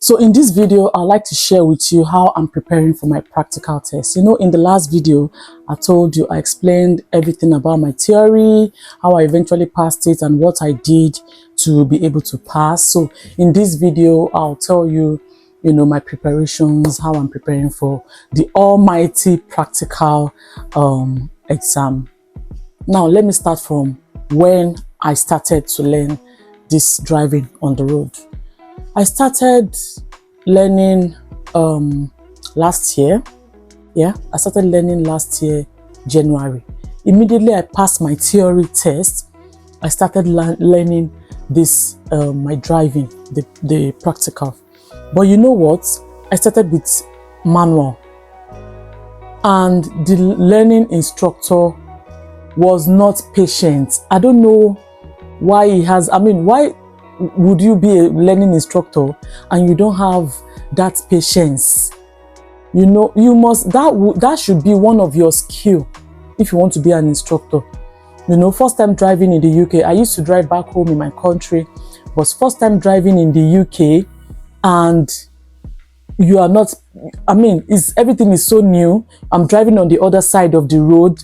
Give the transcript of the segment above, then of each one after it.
So in this video, I'd like to share with you how I'm preparing for my practical test. In the last video, I told you, I explained everything about my theory, how I eventually passed it, and what I did to be able to pass. So in this video, I'll tell you, my preparations, how I'm preparing for the almighty practical exam. Now, let me start from when I started to learn this driving on the road. I started learning last year. I started learning last year, January. Immediately I passed my theory test, I started learning this, my driving, the practical. But you know what? I started with manual. And the learning instructor was not patient. I don't know why why would you be a learning instructor and you don't have that patience? You must, that should be one of your skill if you want to be an instructor. First time driving in the UK, I used to drive back home in my country, but first time driving in the UK, and you are not, everything is so new. I'm driving on the other side of the road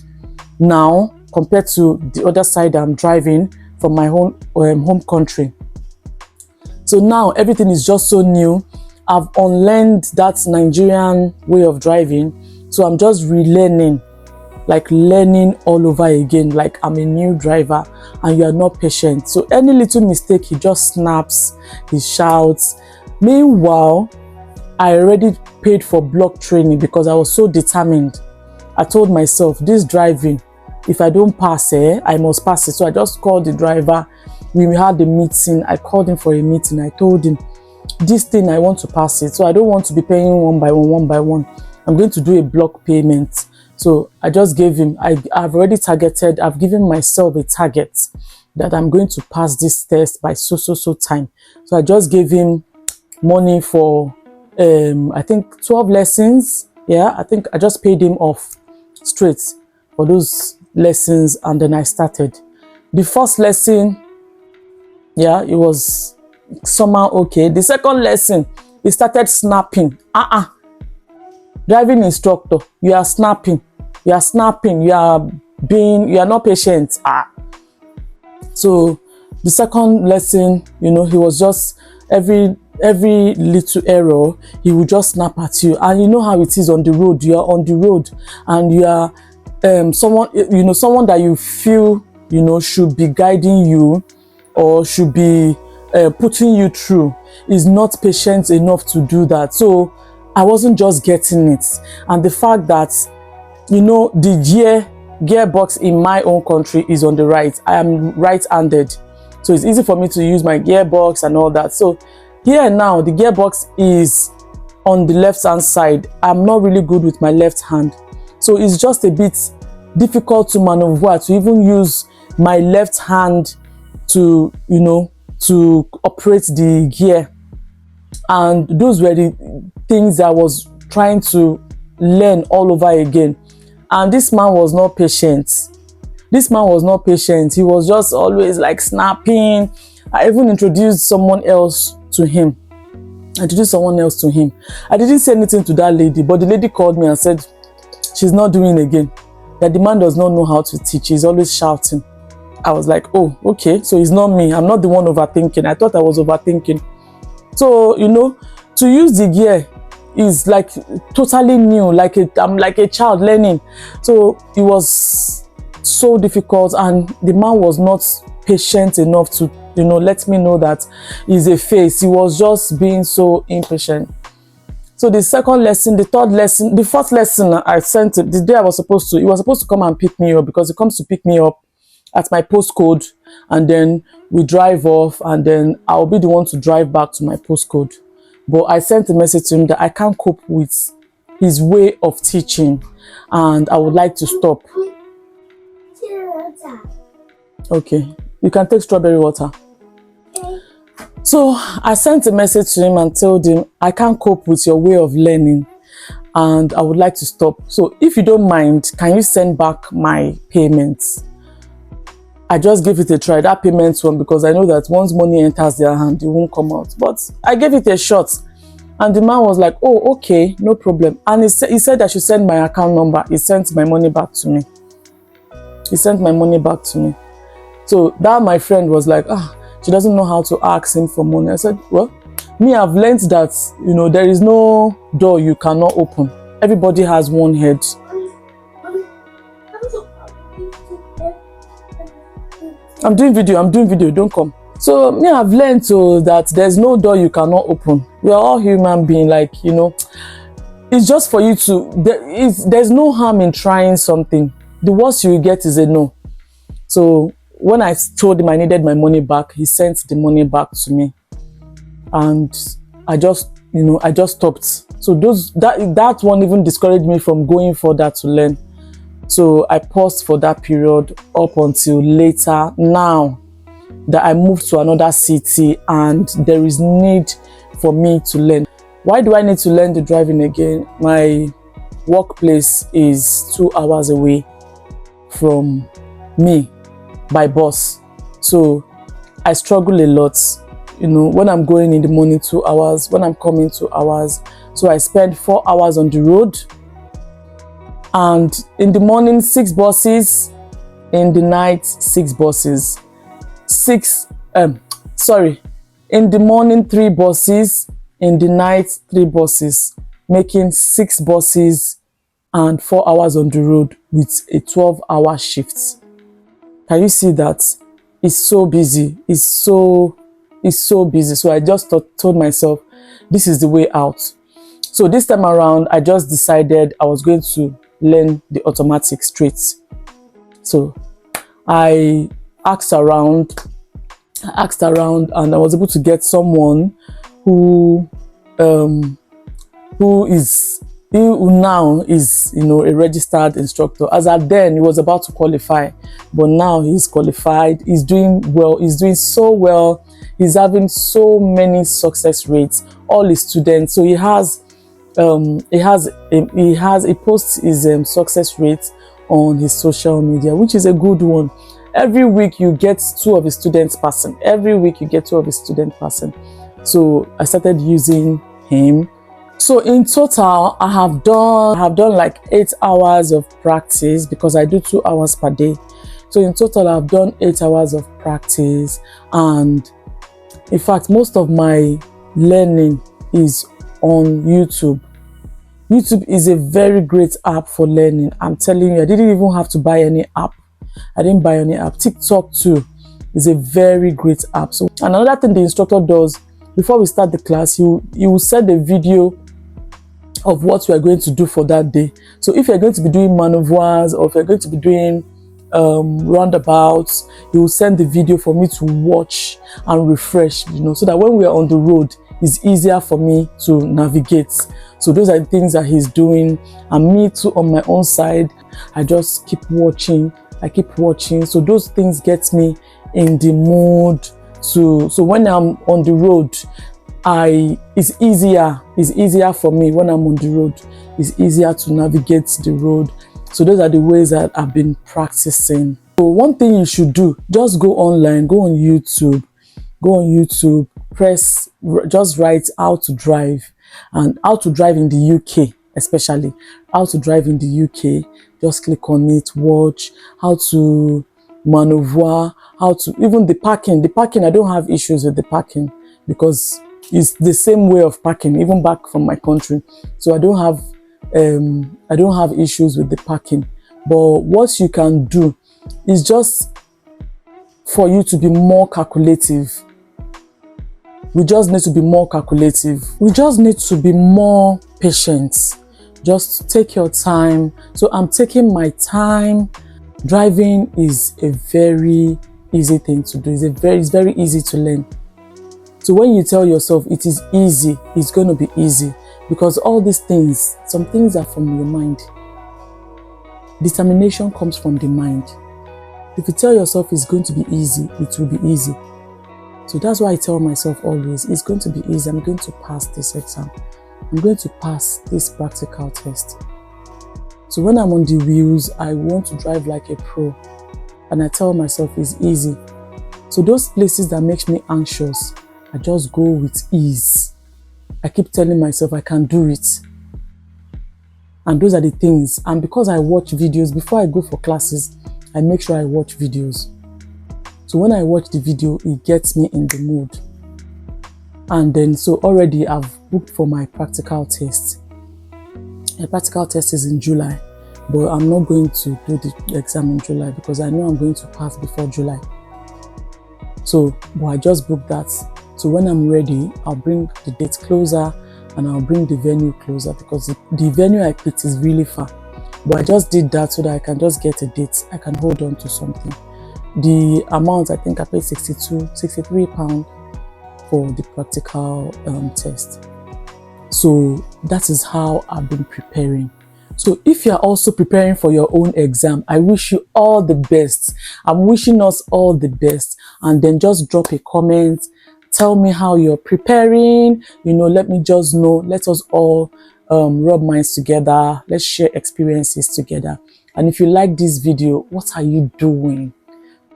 now compared to the other side I'm driving from my home country. So now everything is just so new. I've unlearned that Nigerian way of driving. So I'm just relearning, like learning all over again, like I'm a new driver and you are not patient. So any little mistake, he just snaps, he shouts. Meanwhile, I already paid for block training because I was so determined. I told myself, this driving, if I don't pass it, I must pass it. So I just called the driver. We had a meeting. I called him for a meeting. I told him, this thing, I want to pass it. So I don't want to be paying one by one. I'm going to do a block payment. So I just gave him, I've already targeted, I've given myself a target that I'm going to pass this test by so time. So I just gave him money for, I think 12 lessons. I think I just paid him off straight for those lessons, and then I started. The first lesson, it was somehow okay. The second lesson, he started snapping. Driving instructor, you are snapping, you are not patient. So the second lesson, he was just every little error, he would just snap at you. And you know how it is on the road. You are on the road and you are someone that you feel should be guiding you or should be putting you through is not patient enough to do that. So I wasn't just getting it. And the fact that the gearbox in my own country is on the right. I am right-handed, so it's easy for me to use my gearbox and all that. So here now, the gearbox is on the left hand side. I'm not really good with my left hand, so it's just a bit difficult to maneuver, to even use my left hand to to operate the gear. And those were the things I was trying to learn all over again. And this man was not patient. He was just always like snapping. I even introduced someone else to him. I didn't say anything to that lady, but the lady called me and said she's not doing again, that the man does not know how to teach. He's always shouting. I was like, oh, okay, so it's not me. I'm not the one overthinking. I thought I was overthinking. So, to use the gear is like totally new, I'm like a child learning. So it was so difficult, and the man was not patient enough to, let me know that he's a face. He was just being so impatient. So the second lesson, the third lesson, the fourth lesson I sent him, the day he was supposed to come and pick me up, because he comes to pick me up at my postcode, and then we drive off, and then I'll be the one to drive back to my postcode. But I sent a message to him that I can't cope with his way of teaching and I would like to stop. Okay, you can take strawberry water. So I sent a message to him and told him I can't cope with your way of learning and I would like to stop. So if you don't mind, can you send back my payments? I just gave it a try, that payment one, because I know that once money enters their hand, it won't come out. But I gave it a shot. And the man was like, oh, okay, no problem. And he said I should send my account number. He sent my money back to me. He sent my money back to me. So that my friend was like, she doesn't know how to ask him for money. I said, well, me, I've learned that, you know, there is no door you cannot open. Everybody has one head. I'm doing video, don't come. So me, I've learned that there's no door you cannot open. We are all human beings, like, you know, it's just for you to, there's no harm in trying something. The worst you get is a no. So when I told him I needed my money back, he sent the money back to me. And I just stopped. So that one even discouraged me from going further to learn. So I paused for that period up until later, now that I moved to another city and there is need for me to learn. Why do I need to learn the driving again? My workplace is 2 hours away from me by bus. So I struggle a lot. You know, when I'm going in the morning 2 hours, when I'm coming 2 hours. So I spend 4 hours on the road. And in the morning, 6 buses. In the night, 6 buses. In the morning, 3 buses. In the night, 3 buses. Making 6 buses and 4 hours on the road with a 12-hour shift. Can you see that? It's so busy. It's so busy. So I just told myself, this is the way out. So this time around, I just decided I was going to learn the automatic straight. So I asked around, and I was able to get someone who now is, you know, a registered instructor. As at then, he was about to qualify, but now he's qualified. He's doing well. He's doing so well. He's having so many success rates. All his students. So he posts his success rate on his social media, which is a good one. Every week you get 2 of his students passing. So I started using him. So in total, I have done like 8 hours of practice because I do 2 hours per day. So in total, I've done 8 hours of practice, and in fact, most of my learning is on YouTube. YouTube is a very great app for learning. I'm telling you, I didn't even have to buy any app. I didn't buy any app. TikTok too is a very great app. So another thing the instructor does before we start the class, you will send a video of what we are going to do for that day. So if you're going to be doing maneuvers, or if you're going to be doing roundabouts, you will send the video for me to watch and refresh, you know, so that when we are on the road, it's easier for me to navigate. So those are the things that he's doing, and me too on my own side, I just keep watching. So those things get me in the mood to, so when I'm on the road, it's easier for me when I'm on the road. It's easier to navigate the road. So those are the ways that I've been practicing. So one thing you should do, just go online, go on YouTube, just write how to drive, and how to drive in the UK, especially how to drive in the UK. Just click on it, watch how to maneuver, how to, even the parking, I don't have issues with the parking because it's the same way of parking, even back from my country. So I don't have issues with the parking. But what you can do is just for you to be more calculative. We just need to be more calculative. We just need to be more patient. Just take your time. So I'm taking my time. Driving is a very easy thing to do. It's very easy to learn. So when you tell yourself it is easy, it's going to be easy, because all these things, some things are from your mind. Determination comes from the mind. If you tell yourself it's going to be easy, it will be easy. So that's why I tell myself always, it's going to be easy. I'm going to pass this exam. I'm going to pass this practical test. So when I'm on the wheels, I want to drive like a pro. And I tell myself it's easy. So those places that make me anxious, I just go with ease. I keep telling myself I can do it. And those are the things. And because I watch videos, before I go for classes, I make sure I watch videos. So when I watch the video, it gets me in the mood. And then, so already I've booked for my practical test. My practical test is in July, but I'm not going to do the exam in July because I know I'm going to pass before July. So, but I just booked that. So when I'm ready, I'll bring the date closer and I'll bring the venue closer because the venue I picked is really far. But I just did that so that I can just get a date. I can hold on to something. The amount, I think I paid £63 for the practical test. So that is how I've been preparing. So if you're also preparing for your own exam, I wish you all the best. I'm wishing us all the best. And then just drop a comment. Tell me how you're preparing. You know, let me just know. Let us all rub minds together. Let's share experiences together. And if you like this video, what are you doing?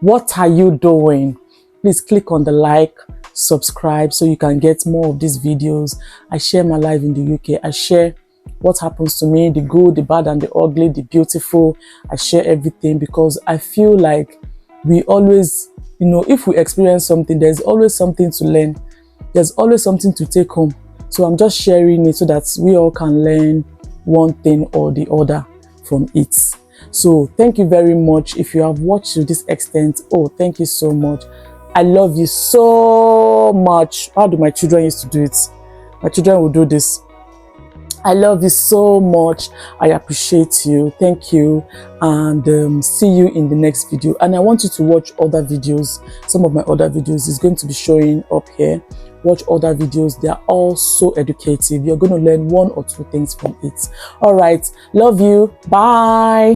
What are you doing? Please click on the like, subscribe so you can get more of these videos. I share my life in the UK. I share what happens to me, the good, the bad, and the ugly, the beautiful. I share everything because I feel like we always, you know, if we experience something, there's always something to learn. There's always something to take home. So I'm just sharing it so that we all can learn one thing or the other from it. So thank you very much. If you have watched to this extent, oh, thank you so much. I love you so much. How do my children used to do it? My children will do this. I love you so much. I appreciate you. Thank you. And see you in the next video. And I want you to watch other videos. Some of my other videos is going to be showing up here. Watch other videos. They are all so educative. You're going to learn one or two things from it. All right. Love you. Bye.